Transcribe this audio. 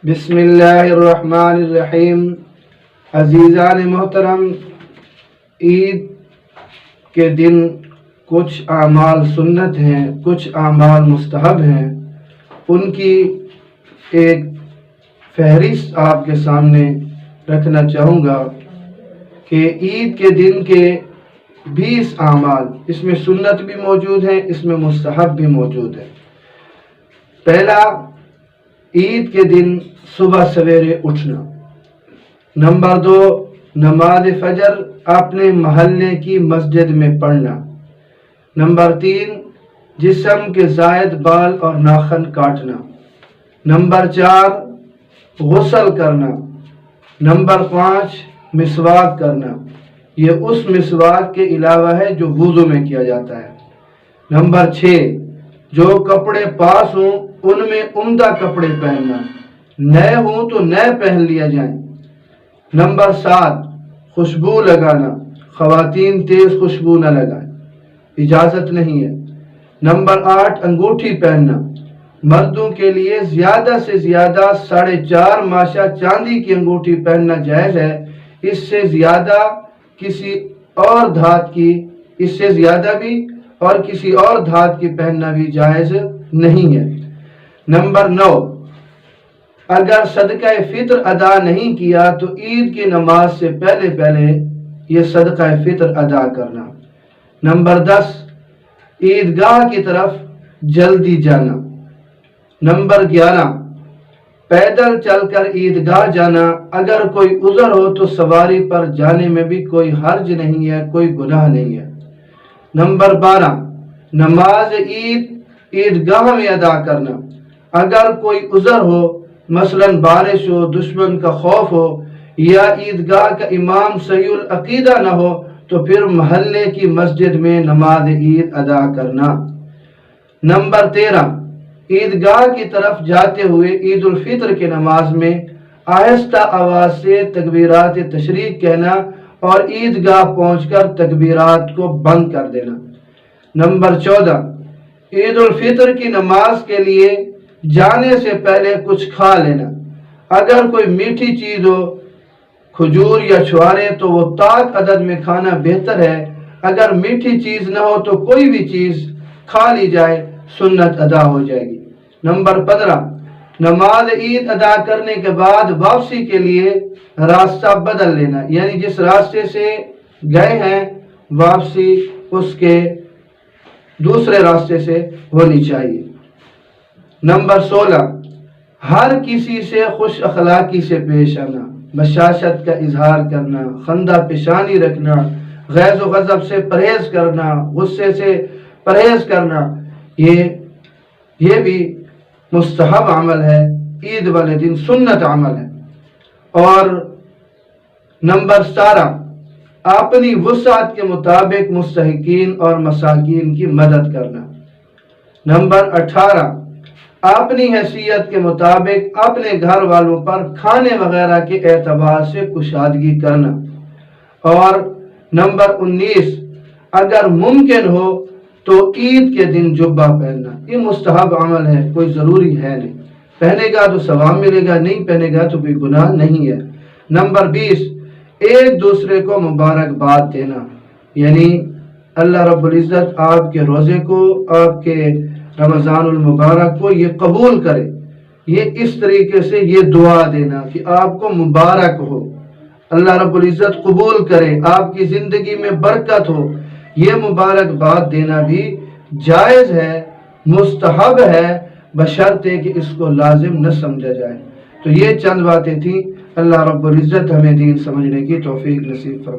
بسم اللہ الرحمن الرحیم۔ عزیزان محترم، عید کے دن کچھ اعمال سنت ہیں، کچھ اعمال مستحب ہیں، ان کی ایک فہرست آپ کے سامنے رکھنا چاہوں گا کہ عید کے دن کے 20 اعمال، اس میں سنت بھی موجود ہیں، اس میں مستحب بھی موجود ہے۔ پہلا، عید کے دن صبح سویرے اٹھنا۔ نمبر 2، نماز فجر اپنے محلے کی مسجد میں پڑھنا۔ نمبر 3، جسم کے زائد بال اور ناخن کاٹنا۔ نمبر 4، غسل کرنا۔ نمبر 5، مسواک کرنا۔ یہ اس مسواک کے علاوہ ہے جو وضو میں کیا جاتا ہے۔ نمبر 6، جو کپڑے پاس ہوں ان میں عمدہ کپڑے پہننا، نئے ہوں تو نئے پہن لیا جائیں۔ نمبر 7، خوشبو لگانا، خواتین تیز خوشبو نہ لگائیں، اجازت نہیں ہے۔ نمبر 8، انگوٹھی پہننا، مردوں کے لیے زیادہ سے زیادہ 4.5 ماشا چاندی کی انگوٹھی پہننا جائز ہے، اس سے زیادہ کسی اور دھات کی، اس سے زیادہ بھی اور کسی اور دھات کی پہننا بھی جائز نہیں ہے۔ نمبر 9، اگر صدقہ فطر ادا نہیں کیا تو عید کی نماز سے پہلے یہ صدقہ فطر ادا کرنا۔ نمبر 10، عیدگاہ کی طرف جلدی جانا۔ نمبر 11، پیدل چل کر عیدگاہ جانا، اگر کوئی عذر ہو تو سواری پر جانے میں بھی کوئی حرج نہیں ہے، کوئی گناہ نہیں ہے۔ نمبر 12، نماز عیدگاہ میں ادا کرنا، اگر کوئی عذر ہو، مثلا بارش ہو، دشمن کا خوف ہو یا عیدگاہ کا امام صحیح العقیدہ نہ ہو تو پھر محلے کی مسجد میں نماز عید ادا کرنا۔ نمبر 13، عیدگاہ کی طرف جاتے ہوئے عید الفطر کی نماز میں آہستہ آواز سے تکبیرات تشریق کہنا اور عیدگاہ پہنچ کر تکبیرات کو بند کر دینا۔ نمبر 14، عید الفطر کی نماز کے لیے جانے سے پہلے کچھ کھا لینا، اگر کوئی میٹھی چیز ہو، کھجور یا چھوارے تو وہ طاق عدد میں کھانا بہتر ہے، اگر میٹھی چیز نہ ہو تو کوئی بھی چیز کھا لی جائے، سنت ادا ہو جائے گی۔ نمبر 15، نماز عید ادا کرنے کے بعد واپسی کے لیے راستہ بدل لینا، یعنی جس راستے سے گئے ہیں واپسی اس کے دوسرے راستے سے ہونی چاہیے۔ نمبر 16، ہر کسی سے خوش اخلاقی سے پیش آنا، بشاشت کا اظہار کرنا، خندہ پیشانی رکھنا، غیظ و غضب سے پرہیز کرنا، غصے سے پرہیز کرنا، یہ بھی مستحب عمل ہے، عید والے دن سنت عمل ہے۔ اور نمبر 17، اپنی وسعت کے مطابق مستحقین اور مساکین کی مدد کرنا۔ نمبر 18، اپنی حیثیت کے مطابق اپنے گھر والوں پر کھانے وغیرہ کے اعتبار سے کشادگی کرنا۔ اور نمبر 19، اگر ممکن ہو تو عید کے دن جبہ پہننا، یہ مستحب عمل ہے، کوئی ضروری ہے نہیں، پہنے گا تو ثواب ملے گا، نہیں پہنے گا تو کوئی گناہ نہیں ہے۔ نمبر 20، ایک دوسرے کو مبارکباد دینا، یعنی اللہ رب العزت آپ کے روزے کو، آپ کے رمضان المبارک کو یہ قبول کرے، یہ اس طریقے سے یہ دعا دینا کہ آپ کو مبارک ہو، اللہ رب العزت قبول کرے، آپ کی زندگی میں برکت ہو، یہ مبارکباد دینا بھی جائز ہے، مستحب ہے، بشرطے کہ اس کو لازم نہ سمجھا جائے۔ تو یہ چند باتیں تھیں۔ اللہ رب العزت ہمیں دین سمجھنے کی توفیق نصیب فرمائے۔